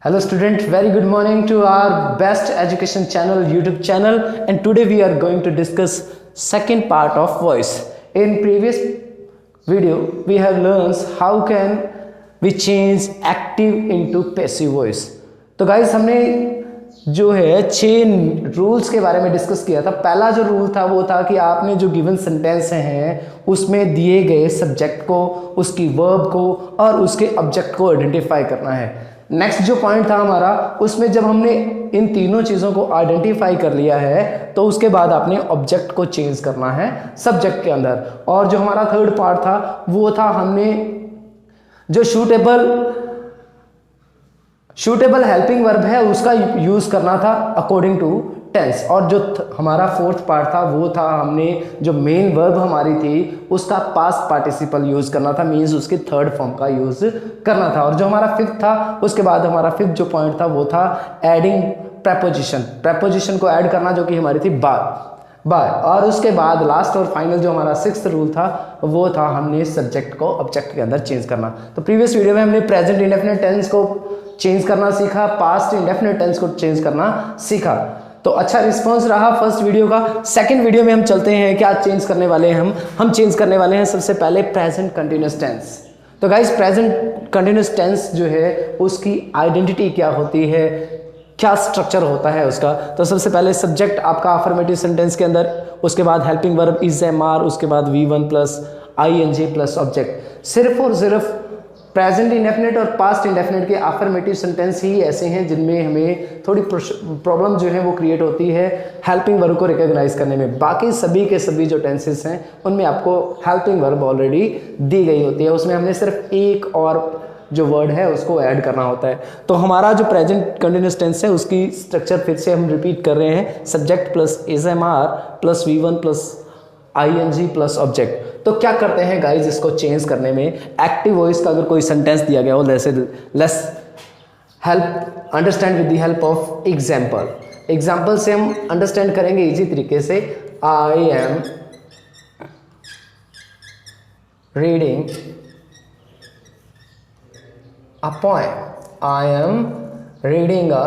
Hello student, very good morning to our best education channel, YouTube channel, and today we are going to discuss second part of voice. In previous video we have learned how can we change active into passive voice. तो guys हमने जो है 6 rules के बारे में discuss किया था। पहला जो रूल था वो था कि आपने जो गिवन सेंटेंस हैं उसमें दिए गए सब्जेक्ट को, उसकी वर्ब को और उसके ऑब्जेक्ट को आइडेंटिफाई करना है। नेक्स्ट जो पॉइंट था हमारा, उसमें जब हमने इन तीनों चीज़ों को आइडेंटिफाई कर लिया है तो उसके बाद आपने ऑब्जेक्ट को चेंज करना है सब्जेक्ट के अंदर। और जो हमारा थर्ड पार्ट था वो था हमने जो शूटेबल हेल्पिंग वर्ब है उसका यूज करना था अकॉर्डिंग टू टेंस। और जो हमारा फोर्थ पार्ट था वो था हमने जो मेन वर्ब हमारी थी उसका पास्ट पार्टिसिपल यूज करना था, मींस उसके थर्ड फॉर्म का यूज करना था। और जो हमारा फिफ्थ था, उसके बाद हमारा फिफ्थ जो पॉइंट था वो था एडिंग प्रेपोजिशन को ऐड करना, जो कि हमारी थी बाय। और उसके बाद लास्ट और फाइनल जो हमारा सिक्स्थ रूल था वो था हमने सब्जेक्ट को ऑब्जेक्ट के अंदर चेंज करना। तो प्रीवियस वीडियो में हमने प्रेजेंट इंडेफिनिट टेंस को चेंज करना सीखा, पास्ट इंडेफिनिट टेंस को चेंज करना सीखा। तो अच्छा रिस्पांस रहा फर्स्ट वीडियो का। सेकंड वीडियो में हम चलते हैं, क्या चेंज करने वाले हैं हम चेंज करने वाले हैं सबसे पहले प्रेजेंट कंटिन्यूअस टेंस। तो गाइस प्रेजेंट कंटिन्यूअस टेंस जो है उसकी आइडेंटिटी क्या होती है, क्या स्ट्रक्चर होता है उसका। तो सबसे पहले सब्जेक्ट आपका अफर्मेटिव सेंटेंस के अंदर, उसके बाद helping verb is am are, उसके बाद V1 plus ING plus object. सिर्फ और सिर्फ प्रेजेंट इंडेफिनिट और पास्ट इंडेफिनिट के अफर्मेटिव सेंटेंस ही ऐसे हैं जिनमें हमें थोड़ी प्रॉब्लम जो है वो क्रिएट होती है हेल्पिंग वर्ब को रिकॉग्नाइज करने में। बाकी सभी के सभी जो टेंसेस हैं उनमें आपको हेल्पिंग वर्ब ऑलरेडी दी गई होती है, उसमें हमने सिर्फ एक और जो वर्ड है उसको ऐड करना होता है। तो हमारा जो प्रेजेंट कंटिन्यूअस टेंस है उसकी स्ट्रक्चर फिर से हम रिपीट कर रहे हैं, subject plus is am are plus V1 plus ING plus object. तो क्या करते हैं गाइज इसको चेंज करने में, एक्टिव वॉइस का अगर कोई सेंटेंस दिया गया हो, let's help understand with the help of example से हम अंडरस्टैंड करेंगे इजी तरीके से। I am reading a poem, I am reading a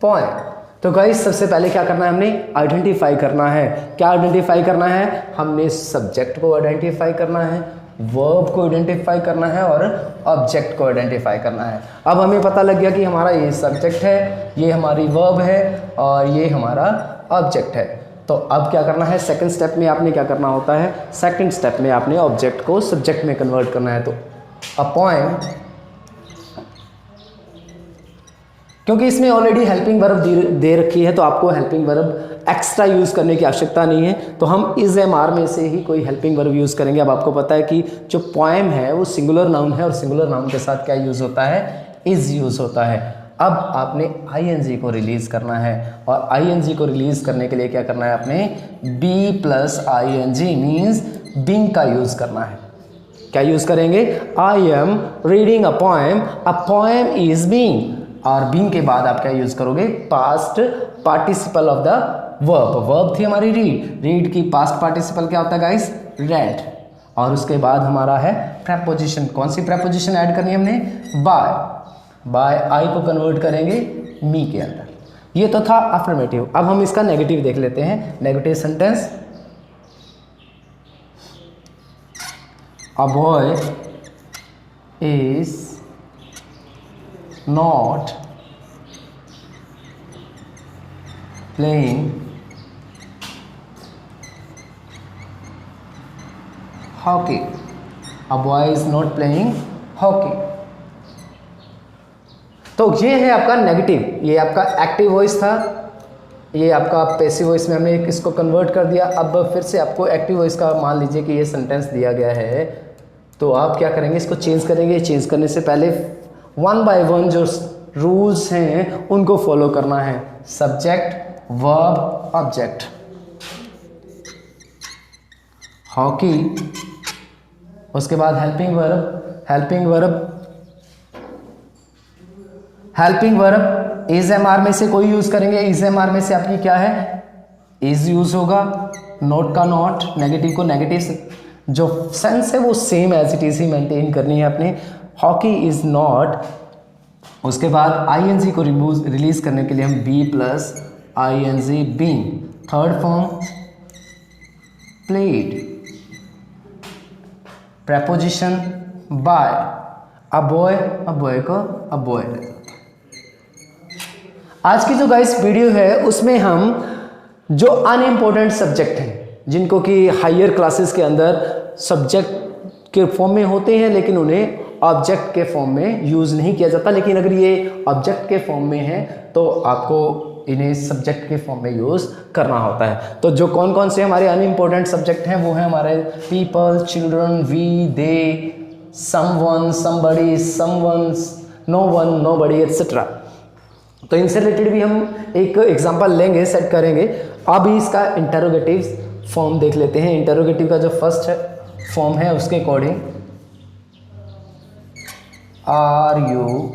poem. तो गाइस सबसे पहले क्या करना है, हमने आइडेंटिफाई करना है। क्या आइडेंटिफाई करना है, हमने सब्जेक्ट को आइडेंटिफाई करना है, वर्ब को आइडेंटिफाई करना है और ऑब्जेक्ट को आइडेंटिफाई करना है। अब हमें पता लग गया कि हमारा ये सब्जेक्ट है, ये हमारी वर्ब है और ये हमारा ऑब्जेक्ट है। तो अब क्या करना है, सेकंड स्टेप में आपने क्या करना होता है, सेकंड स्टेप में आपने ऑब्जेक्ट को सब्जेक्ट में कन्वर्ट करना है। तो अ पोएम, क्योंकि इसमें ऑलरेडी हेल्पिंग वर्ब दे रखी है तो आपको हेल्पिंग वर्ब एक्स्ट्रा यूज़ करने की आवश्यकता नहीं है। तो हम इज एम आर में से ही कोई हेल्पिंग वर्ब यूज़ करेंगे। अब आपको पता है कि जो पोएम है वो सिंगुलर नाउन है और सिंगुलर नाउन के साथ क्या यूज़ होता है, इज यूज़ होता है। अब आपने ING को रिलीज़ करना है और ING को रिलीज़ करने के लिए क्या करना है, आपने B plus ING means being का यूज़ करना है। क्या यूज़ करेंगे, I am reading a poem is being, और बीइंग के बाद आप क्या यूज करोगे, past participle of the verb थी हमारी रीड की पास्ट पार्टिसिपल क्या होता है गाइस, रेड। और उसके बाद हमारा है प्रेपोजिशन। कौन सी प्रेपोजिशन ऐड करनी है हमने, बाय आई को कन्वर्ट करेंगे मी के अंदर। ये तो था अफर्मेटिव। अब हम इसका नेगेटिव देख लेते हैं। Negative sentence, a boy is not playing hockey, a boy is not playing hockey। तो ये है आपका नेगेटिव, ये आपका एक्टिव वॉइस था, ये आपका पैसिव वॉइस में हमने इसको कन्वर्ट कर दिया। अब फिर से आपको एक्टिव वॉइस का मान लीजिए कि ये सेंटेंस दिया गया है तो आप क्या करेंगे, इसको चेंज करेंगे। चेंज करने से पहले 1 बाय 1 जो रूल्स हैं उनको फॉलो करना है, सब्जेक्ट वर्ब ऑब्जेक्ट। हॉकी, उसके बाद helping verb is am are में से कोई यूज करेंगे। इज एम आर में से आपकी क्या है, इज यूज होगा, नॉट का नॉट, नेगेटिव को नेगेटिव, जो सेंस है वो सेम एज इट इज ही मेंटेन करनी है अपने। हॉकी इज नॉट उसके बाद आईएनजी को रिलीज करने के लिए हम be plus ING being. Third form played, preposition by, a boy को a boy। आज की जो गाइस वीडियो है उसमें हम जो अनइम्पोर्टेंट सब्जेक्ट हैं जिनको कि हायर क्लासेस के अंदर सब्जेक्ट के फॉर्म में होते हैं लेकिन उन्हें ऑब्जेक्ट के फॉर्म में यूज़ नहीं किया जाता, लेकिन अगर ये ऑब्जेक्ट के फॉर्म में है तो आपको इन्हें सब्जेक्ट के फॉर्म में यूज़ करना होता है। तो जो कौन कौन से हमारे अनइम्पोर्टेंट सब्जेक्ट हैं वो हैं हमारे people, children, we, they, someone, somebody, someones, no one, nobody etcetera. तो इनसे रिलेटेड भी हम एक एग्जांपल लेंगे, सेट करेंगे। अभी इसका इंटरोगेटिव फॉर्म देख लेते हैं। इंटरोगेटिव का जो फर्स्ट फॉर्म है उसके according are you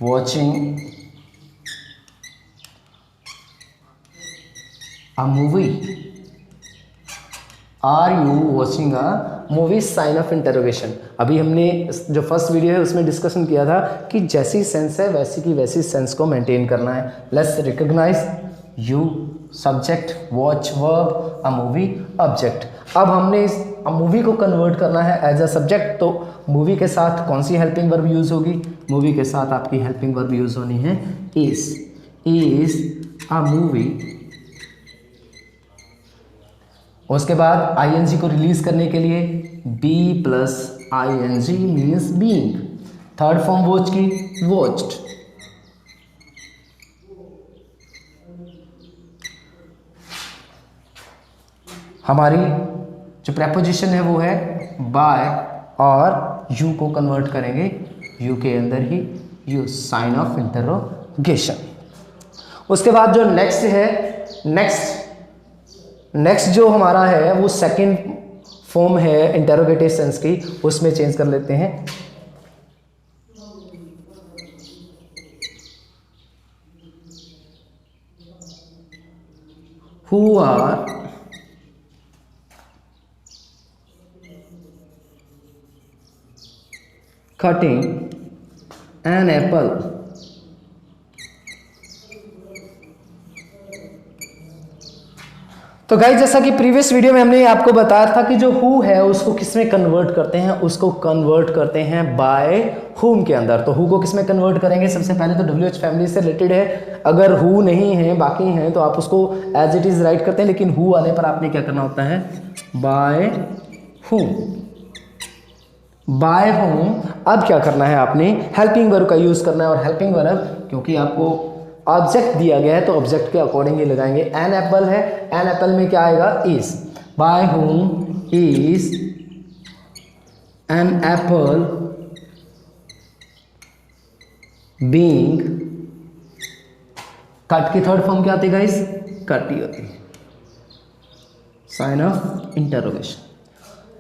watching a movie? Are you watching a movie? Sign of interrogation. अभी हमने जो फर्स्ट वीडियो है उसमें डिस्कशन किया था कि जैसी सेंस है वैसी की वैसी सेंस को मेंटेन करना है। Let's recognise you subject, watch verb, a movie object. अब हमने इस मूवी को कन्वर्ट करना है एज अ सब्जेक्ट, तो मूवी के साथ कौन सी हेल्पिंग वर्ब यूज़ होगी? मूवी के साथ आपकी हेल्पिंग वर्ब यूज़ होनी है इज अ मूवी। उसके बाद आईएनजी को रिलीज करने के लिए be plus ING means being. Third form watch की वॉच्ड। हमारी जो प्रेपोजिशन है वो है बाय और यू को कन्वर्ट करेंगे यू के अंदर ही यू, साइन ऑफ इंटरोगेशन। उसके बाद जो नेक्स्ट है, नेक्स्ट जो हमारा है वो सेकंड फॉर्म है इंटरोगेटिव सेंस की, उसमें चेंज कर लेते हैं। Who are cutting an apple? तो गाइस जैसा कि प्रीवियस वीडियो में हमने आपको बताया था कि जो हु है उसको किस में कन्वर्ट करते हैं, उसको कन्वर्ट करते हैं बाय हुम के अंदर। तो हु को किस में कन्वर्ट करेंगे? सबसे पहले तो WH फैमिली से रिलेटेड है। अगर हु नहीं है बाकी हैं तो आप उसको एज इट इज राइट करते हैं, लेकिन हु आने पर आपने क्या करना होता है? By whom. By home. अब क्या करना है आपने? हेल्पिंग वर्ब का यूज करना है, और हेल्पिंग वर्ब क्योंकि आपको ऑब्जेक्ट दिया गया है तो ऑब्जेक्ट के अकॉर्डिंग ही लगाएंगे। एन एप्पल है, एन एप्पल में क्या आएगा? Is. By home is an apple being. Cut की थर्ड फॉर्म क्या आती है गाइस? कट ही होती है, साइन ऑफ इंटरोगेशन।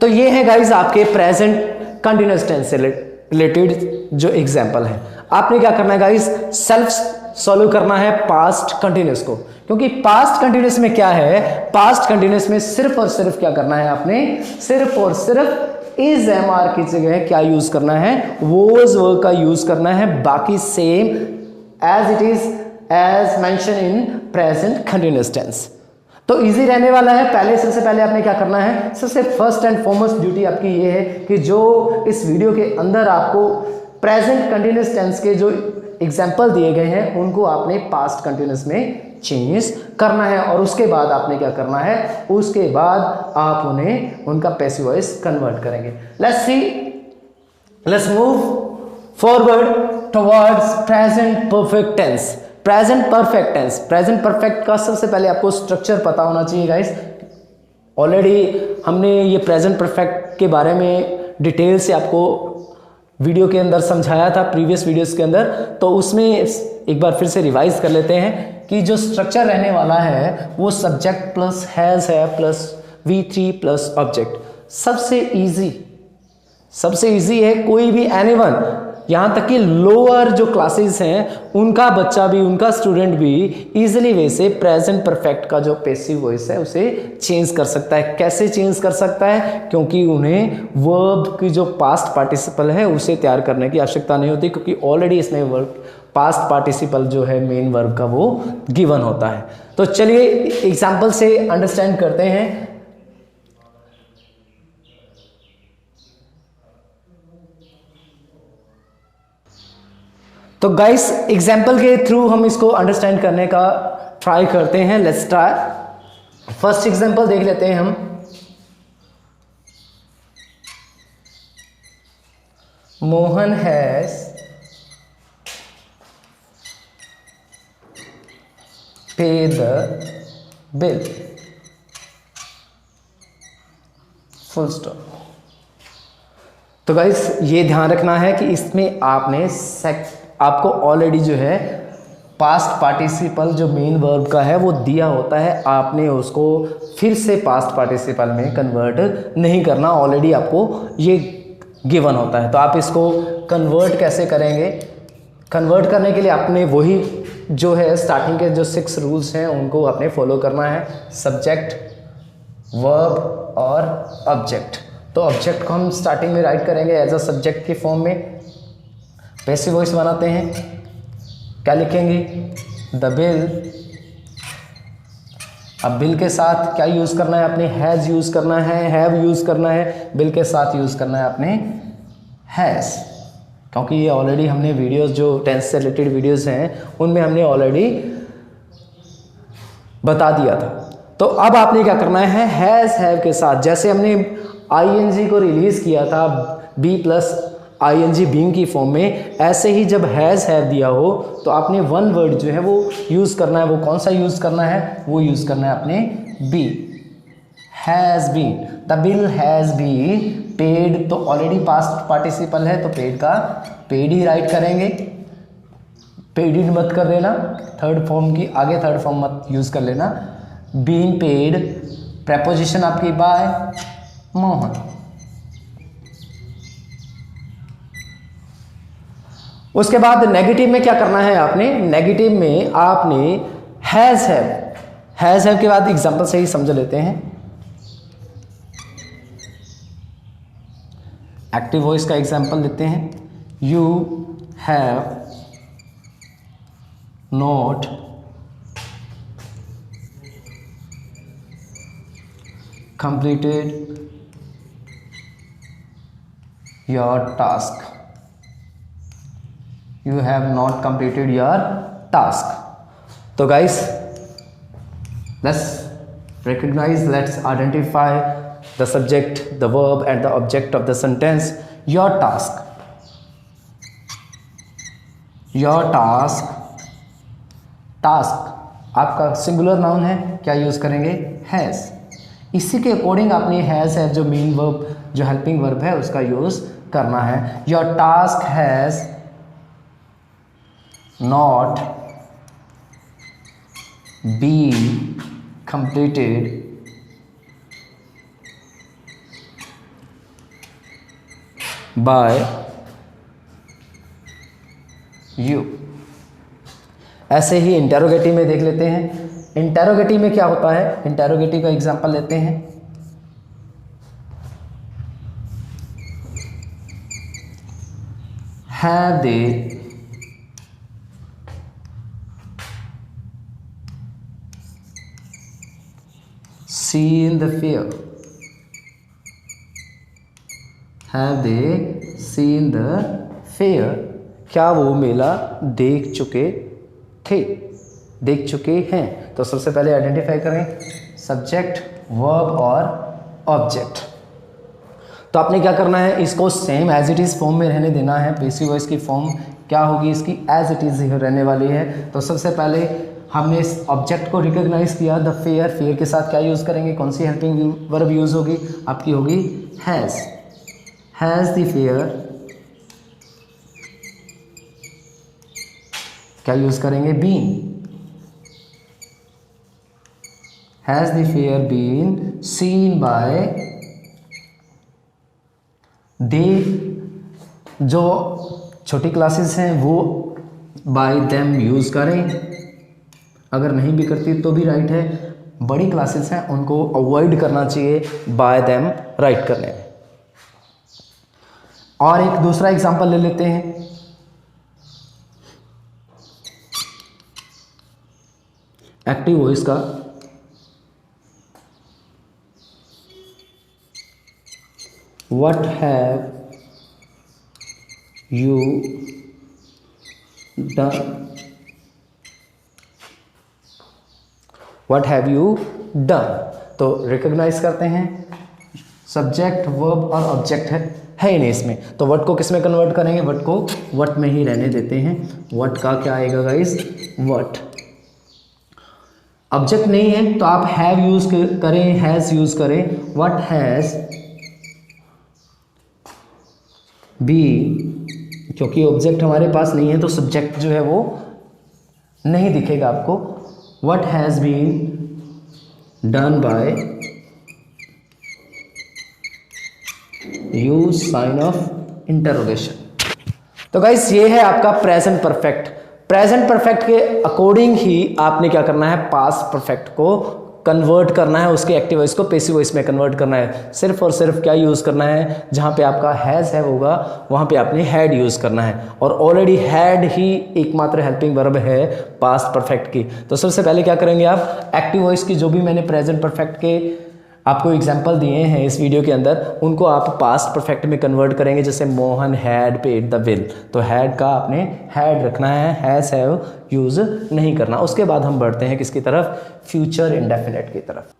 तो ये है गाइस आपके प्रेजेंट कंटिन्यूअस टेंस से रिलेटेड जो एग्जाम्पल है। आपने क्या करना है गाइस? सेल्फ सॉल्व करना है पास्ट कंटिन्यूअस को, क्योंकि पास्ट कंटिन्यूअस में क्या है? पास्ट कंटिन्यूअस में सिर्फ और सिर्फ क्या करना है आपने? सिर्फ और सिर्फ इज एमआर की जगह क्या यूज करना है? वॉज वर्ब का यूज करना है। बाकी same as it is as mention in present continuous tense. तो इजी रहने वाला है। पहले सबसे पहले आपने क्या करना है? सबसे फर्स्ट एंड फॉरमोस्ट ड्यूटी आपकी ये है कि जो इस वीडियो के अंदर आपको प्रेजेंट कंटिन्यूअस टेंस के जो एग्जाम्पल दिए गए हैं उनको आपने पास्ट कंटिन्यूअस में चेंज करना है, और उसके बाद आपने क्या करना है? उसके बाद आप उन्हें उनका पैसिव वॉइस कन्वर्ट करेंगे। Let's move forward towards present perfect tense. Present perfect tense, present perfect का सबसे पहले आपको स्ट्रक्चर पता होना चाहिए गाइस। ऑलरेडी हमने ये प्रेजेंट परफेक्ट के बारे में डिटेल से आपको वीडियो के अंदर समझाया था प्रीवियस वीडियोस के अंदर, तो उसमें एक बार फिर से रिवाइज कर लेते हैं कि जो स्ट्रक्चर रहने वाला है वो सब्जेक्ट प्लस हैज है प्लस V3 प्लस ऑब्जेक्ट। सबसे इजी है, कोई भी एनीवन यहाँ तक कि लोअर जो क्लासेस हैं उनका बच्चा भी, उनका स्टूडेंट भी इजीली वैसे प्रेजेंट परफेक्ट का जो पैसिव वॉइस है उसे चेंज कर सकता है। कैसे चेंज कर सकता है? क्योंकि उन्हें वर्ब की जो पास्ट पार्टिसिपल है उसे तैयार करने की आवश्यकता नहीं होती, क्योंकि ऑलरेडी इसमें वर्ब पास्ट पार्टिसिपल जो है मेन वर्ब का वो गिवन होता है। तो चलिए एग्जाम्पल से अंडरस्टैंड करते हैं। तो गाइस एग्जाम्पल के थ्रू हम इसको अंडरस्टैंड करने का ट्राई करते हैं। Let's try. फर्स्ट एग्जाम्पल देख लेते हैं हम। मोहन हैज पे द बिल, फुल स्टॉप। तो गाइस ये ध्यान रखना है कि इसमें आपको ऑलरेडी जो है पास्ट पार्टिसिपल जो मेन वर्ब का है वो दिया होता है, आपने उसको फिर से पास्ट पार्टिसिपल में कन्वर्ट नहीं करना, ऑलरेडी आपको ये गिवन होता है। तो आप इसको कन्वर्ट कैसे करेंगे? कन्वर्ट करने के लिए आपने वही जो है स्टार्टिंग के जो 6 रूल्स हैं उनको आपने फॉलो करना है। सब्जेक्ट, वर्ब और ऑब्जेक्ट। तो ऑब्जेक्ट को हम स्टार्टिंग में राइट करेंगे एज अ सब्जेक्ट के फॉर्म में। पैसिव वॉइस बनाते हैं। क्या लिखेंगे? The bill. अब बिल के साथ क्या यूज़ करना है? आपने हैज़ यूज़ करना है, हैव यूज़ करना है, बिल के साथ यूज़ करना है आपने हैज़, क्योंकि ये ऑलरेडी हमने वीडियोस जो टेंस से रिलेटेड वीडियोस हैं उनमें हमने ऑलरेडी बता दिया था। तो अब आपने क्या करना है? हैज़ हैव के साथ, जैसे हमने आईएनजी को रिलीज़ किया था बी प्लस आईएनजी बीइंग की फॉर्म में, ऐसे ही जब हैज़ हैव दिया हो तो आपने वन वर्ड जो है वो यूज़ करना है। वो कौन सा यूज़ करना है? वो यूज़ करना है आपने be. Has been, the bill has been paid, तो ऑलरेडी पास्ट पार्टिसिपल है तो पेड का पेड ही राइट करेंगे। पेड मत कर देना, थर्ड फॉर्म की आगे थर्ड फॉर्म मत यूज़ कर लेना। बीन पेड, प्रेपोजिशन आपकी बाय मोहन। उसके बाद नेगेटिव में क्या करना है आपने? नेगेटिव में आपने हैज़ हैव के बाद एग्जांपल से ही समझ लेते हैं। एक्टिव वॉइस का एग्जांपल लेते हैं। You have not completed your task. You have not completed your task. तो guys, let's identify the subject, the verb and the object of the sentence. Your task. Your task आपका singular noun है, क्या use करेंगे? Has. इसी के according आपने has है जो मेन वर्ब जो हेल्पिंग वर्ब है उसका यूज करना है। Your task has not been completed by you. ऐसे ही इंटेरोगेटिव में देख लेते हैं। इंटेरोगेटिव में क्या होता है? इंटेरोगेटिव का एग्जांपल लेते हैं। Have they seen the fair? Have they seen the fair? क्या वो मेला देख चुके थे, देख चुके हैं? तो सबसे पहले आइडेंटिफाई करें सब्जेक्ट, वर्ब और ऑब्जेक्ट। तो आपने क्या करना है? इसको same as it is form में रहने देना है। पैसिव वॉइस की फॉर्म क्या होगी इसकी? एज इट इज़ रहने वाली है। तो सबसे पहले हमने इस ऑब्जेक्ट को रिकॉग्नाइज किया, द फेयर। फेयर के साथ क्या यूज़ करेंगे? कौन सी हेल्पिंग वर्ब यूज़ होगी? आपकी होगी हैज़। हैज़ द फेयर क्या यूज़ करेंगे? Been. Has the fair been seen by they. जो छोटी क्लासेस हैं वो बाय देम यूज़ करें, अगर नहीं भी करती तो भी राइट है। बड़ी क्लासेस हैं उनको अवॉइड करना चाहिए बाय देम राइट करने में। और एक दूसरा एग्जांपल ले लेते हैं। एक्टिव वॉइस का what have you done, what have you done. तो रिकॉग्नाइज करते हैं सब्जेक्ट वर्ब और ऑब्जेक्ट है ही नहीं इसमें, तो व्हाट को किस में कन्वर्ट करेंगे, व्हाट को व्हाट में ही रहने देते हैं। व्हाट का क्या आएगा गाइस, व्हाट। ऑब्जेक्ट नहीं है तो आप हैव यूज करें, हैज यूज करें। व्हाट हैज बी, क्योंकि ऑब्जेक्ट हमारे पास नहीं है तो सब्जेक्ट जो है वो नहीं दिखेगा आपको। What has been done by, use sign of interrogation. तो गाइस ये है आपका प्रेजेंट परफेक्ट। प्रेजेंट परफेक्ट के अकॉर्डिंग ही आपने क्या करना है, पास्ट परफेक्ट को कन्वर्ट करना है, उसके एक्टिव वॉइस को पैसिव वॉइस में कन्वर्ट करना है। सिर्फ और सिर्फ क्या यूज़ करना है, जहाँ पे आपका हैज़ है होगा वहाँ पे आपने हैड यूज़ करना है। और ऑलरेडी हैड ही एकमात्र हेल्पिंग वर्ब है पास्ट परफेक्ट की। तो सबसे पहले क्या करेंगे आप, एक्टिव वॉइस की जो भी मैंने प्रेजेंट परफेक्ट के आपको एग्जाम्पल दिए हैं इस वीडियो के अंदर, उनको आप पास्ट परफेक्ट में कन्वर्ट करेंगे। जैसे Mohan had paid the bill, तो हैड का आपने हैड रखना है, हैज हैव यूज नहीं करना। उसके बाद हम बढ़ते हैं किसकी तरफ, फ्यूचर इंडेफिनिट की तरफ।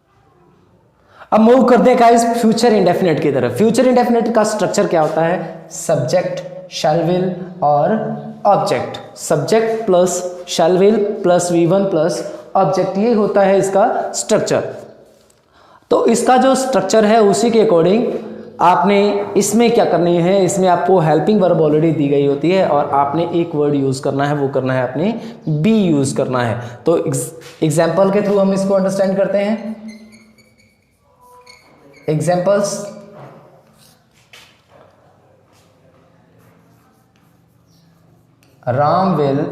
अब मूव करते हैं गाइस फ्यूचर इंडेफिनिट की तरफ। फ्यूचर इंडेफिनिट का स्ट्रक्चर क्या होता है, सब्जेक्ट, शैल विल और object. Subject plus shell will plus V1 plus object, ये होता है इसका स्ट्रक्चर। तो इसका जो स्ट्रक्चर है उसी के अकॉर्डिंग आपने इसमें क्या करनी है, इसमें आपको हेल्पिंग वर्ब ऑलरेडी दी गई होती है और आपने एक वर्ड यूज़ करना है, वो करना है आपने बी यूज़ करना है। तो एग्जाम्पल के थ्रू हम इसको अंडरस्टैंड करते हैं। Examples, Ram will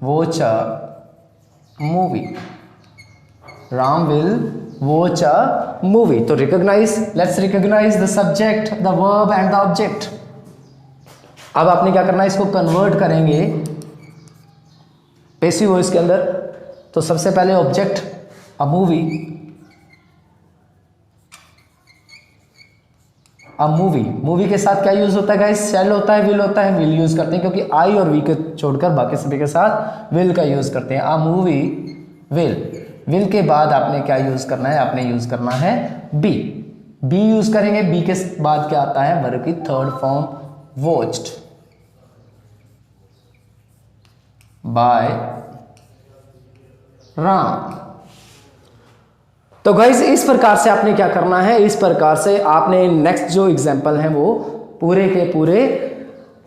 watch a movie, Ram will watch a movie। तो recognize, let's recognize the subject, the verb and the object। अब आपने क्या करना है, इसको कन्वर्ट करेंगे पैसिव वॉइस के अंदर। तो सबसे पहले object a movie, a movie, movie के साथ क्या यूज होता है गाइस, शैल होता है, विल होता है। विल यूज करते हैं क्योंकि आई और वी को छोड़कर बाकी सभी के साथ विल का यूज करते हैं। अ मूवी विल, विल के बाद आपने क्या यूज करना है, आपने यूज करना है बी। बी यूज करेंगे, बी के बाद क्या आता है, वर्ब की third form watched bye Ram. तो गाइज इस प्रकार से आपने क्या करना है, इस प्रकार से आपने नेक्स्ट जो एग्जाम्पल है वो पूरे के पूरे,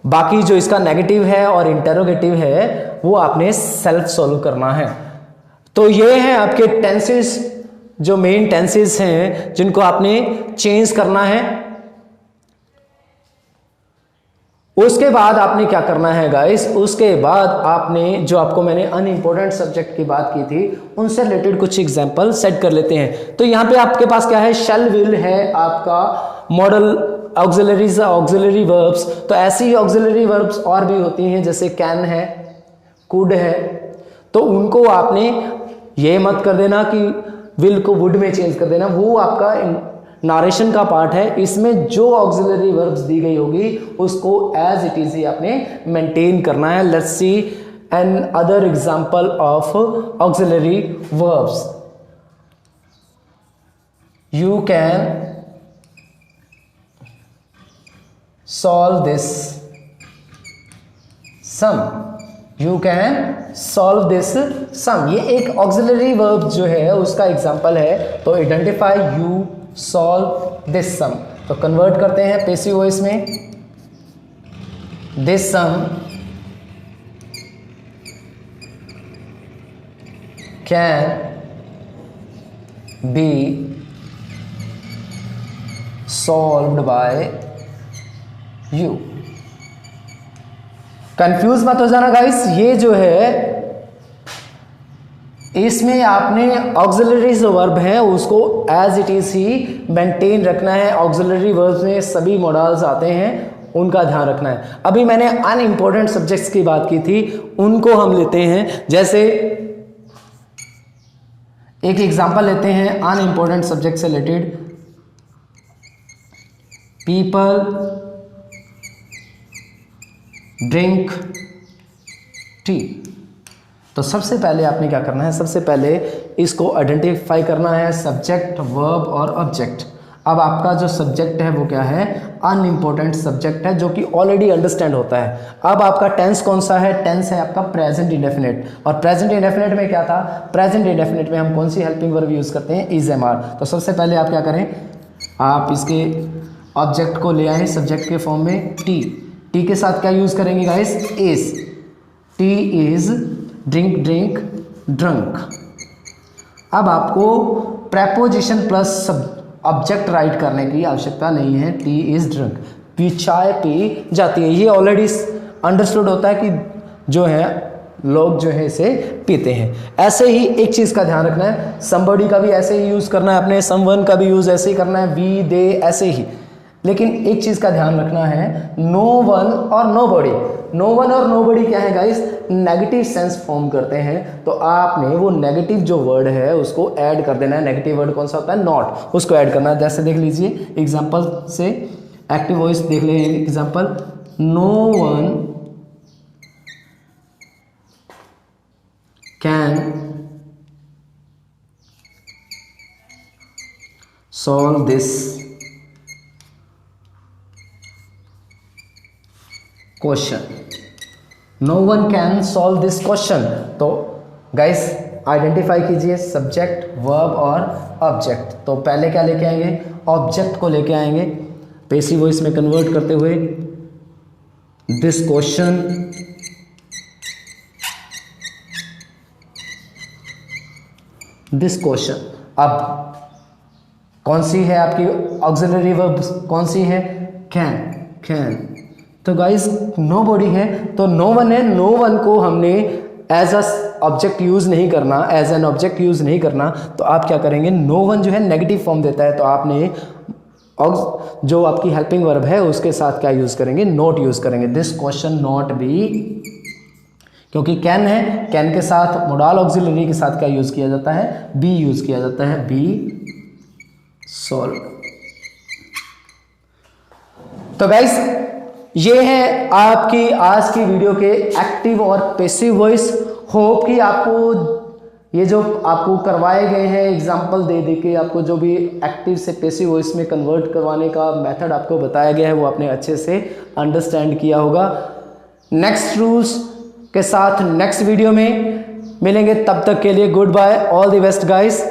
बाकी जो इसका नेगेटिव है और इंटेरोगेटिव है वो आपने सेल्फ सॉल्व करना है। तो ये है आपके टेंसेस, जो मेन टेंसेस हैं जिनको आपने चेंज करना है। उसके बाद आपने क्या करना है गाइस, उसके बाद आपने जो आपको मैंने अनइम्पोर्टेंट सब्जेक्ट की बात की थी उनसे रिलेटेड कुछ एग्जांपल सेट कर लेते हैं। तो यहाँ पे आपके पास क्या है, शैल विल है आपका मॉडल ऑक्सिलरीज, ऑक्सिलरी वर्ब्स। तो ऐसी ऑक्सिलरी वर्ब्स और भी होती हैं, जैसे कैन है, कुड है। तो उनको आपने ये मत कर देना कि विल को वुड में चेंज कर देना, वो आपका नारेशन का पार्ट है। इसमें जो ऑक्सिलरी वर्ब्स दी गई होगी उसको एज इट इज ही आपने मेंटेन करना है। Let's see another example of auxiliary verbs. You can solve this sum, you can solve this sum, ये एक ऑक्सिलरी वर्ब जो है उसका एग्जांपल है। तो identify you solve this sum, तो कन्वर्ट करते हैं पैसिव वॉइस में। This sum can be solved by you. Confuse मत हो जाना गाइस, ये जो है इसमें आपने ऑक्सिलरी जो वर्ब है उसको एज इट इज ही मेंटेन रखना है। ऑक्सिलरी वर्ब्स में सभी मॉडल्स आते हैं, उनका ध्यान रखना है। अभी मैंने अनइम्पोर्टेंट सब्जेक्ट्स की बात की थी, उनको हम लेते हैं। जैसे एक एग्जांपल लेते हैं अनइम्पोर्टेंट सब्जेक्ट से रिलेटेड, पीपल ड्रिंक टी। तो सबसे पहले आपने क्या करना है, सबसे पहले इसको आइडेंटिफाई करना है, सब्जेक्ट, वर्ब और ऑब्जेक्ट। अब आपका जो सब्जेक्ट है वो क्या है, अनइम्पोर्टेंट सब्जेक्ट है जो कि ऑलरेडी अंडरस्टैंड होता है। अब आपका टेंस कौन सा है, टेंस है आपका प्रेजेंट इंडेफिनिट। और प्रेजेंट इंडेफिनिट में क्या था, प्रेजेंट इंडेफिनिट में हम कौन सी हेल्पिंग वर्ब यूज करते हैं, इज एम आर। तो सबसे पहले आप क्या करें, आप इसके ऑब्जेक्ट को ले आए सब्जेक्ट के फॉर्म में, टी। टी के साथ क्या यूज करेंगे guys, is. T is drink, drink, drunk. अब आपको प्रेपोजिशन प्लस ऑब्जेक्ट राइट करने की आवश्यकता नहीं है। टी इज ड्रंक, पी चाय पी जाती है, ये ऑलरेडी अंडरस्टूड होता है कि जो है लोग जो है इसे पीते हैं। ऐसे ही एक चीज़ का ध्यान रखना है, somebody का भी ऐसे ही यूज़ करना है, अपने someone का भी यूज़ ऐसे ही करना है, वी दे ऐसे ही। लेकिन एक चीज़ का ध्यान रखना है, नो वन और नो बॉडी। नो वन और नो बॉडी क्या है गाइस, नेगेटिव सेंस फॉर्म करते हैं। तो आपने वो नेगेटिव जो वर्ड है उसको ऐड कर देना है। नेगेटिव वर्ड कौन सा होता है, नॉट, उसको ऐड करना है। जैसे देख लीजिए एग्जाम्पल से, एक्टिव वॉइस देख ले example, no one can solve this question. No one can solve this question. तो गाइस आइडेंटिफाई कीजिए सब्जेक्ट, वर्ब और ऑब्जेक्ट। तो पहले क्या लेके आएंगे, ऑब्जेक्ट को लेके आएंगे पैसिव वॉइस में कन्वर्ट करते हुए, दिस क्वेश्चन दिस क्वेश्चन। अब कौन सी है आपकी ऑक्सिलरी वर्ब, कौन सी है, कैन, कैन। तो गाइस नो बॉडी है तो नो वन है, नो वन को हमने एज अ ऑब्जेक्ट यूज नहीं करना, एज एन ऑब्जेक्ट यूज नहीं करना। तो आप क्या करेंगे, नो वन जो है नेगेटिव फॉर्म देता है, तो आपने जो आपकी हेल्पिंग वर्ब है उसके साथ क्या यूज करेंगे, नॉट यूज करेंगे। दिस क्वेश्चन नॉट बी, क्योंकि कैन है, कैन के साथ मोडाल ऑक्सिलरी के साथ क्या यूज किया जाता है, बी यूज किया जाता है, बी सॉल्व। तो गाइस ये है आपकी आज की वीडियो के एक्टिव और पैसिव वॉइस। होप कि आपको ये जो आपको करवाए गए हैं एग्जाम्पल दे दे के, आपको जो भी एक्टिव से पैसिव वॉइस में कन्वर्ट करवाने का मेथड आपको बताया गया है वो आपने अच्छे से अंडरस्टैंड किया होगा। नेक्स्ट रूल्स के साथ नेक्स्ट वीडियो में मिलेंगे, तब तक के लिए goodbye, all the best guys.